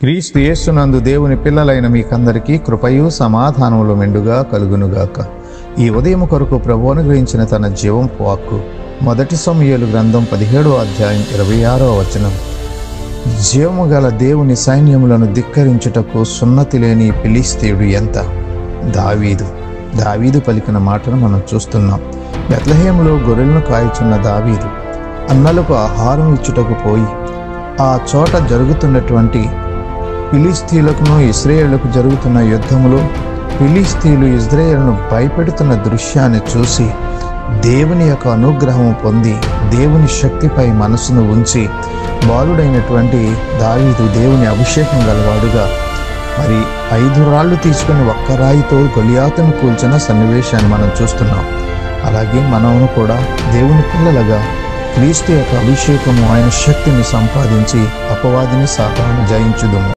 క్రీస్తు యేసునందు దేవుని పిల్లలైన మీకందరికీ కృపయు సమాధానములు మెండుగా కలుగునుగాక. ఈ ఉదయం కొరకు ప్రభువు అనుగ్రహించిన తన జీవంపు వాక్కు మొదటి సమూయేలు గ్రంథం 17వ అధ్యాయం 26వ వచనం. జీవము గల దేవుని సైన్యములను ధిక్కరించుటకు సున్నతి లేని ఫిలిష్తీయుడు ఎంత? దావీదు పలికిన మాటను మనం చూస్తున్నాం. బెత్లెహేములో గొర్రెలను కాయుచున్న దావీదు అన్నలకు ఆహారం ఇచ్చుటకు పోయి ఆ చోట జరుగుతున్నటువంటి ఫిలిష్తీయులకును ఇశ్రాయేలుకు జరుగుతున్న యుద్ధములో ఫిలిష్తీయులు ఇశ్రాయేలును భయపెడుతున్న దృశ్యాన్ని చూసి దేవుని యొక్క అనుగ్రహం పొంది దేవుని శక్తిపై మనసును ఉంచి బాలుడైనటువంటి దావీదు దేవుని అభిషేకం గలవాడుగా మరి 5 రాళ్ళు తీసుకుని ఒక్క రాయితో గొలియాతును కూల్చిన సన్నివేశాన్ని మనం చూస్తున్నాం. అలాగే మనము కూడా దేవుని పిల్లలుగా క్రీస్తు యొక్క అభిషేకము ఆయన శక్తిని సంపాదించి అపవాదిని సాతాను జయించుదుము.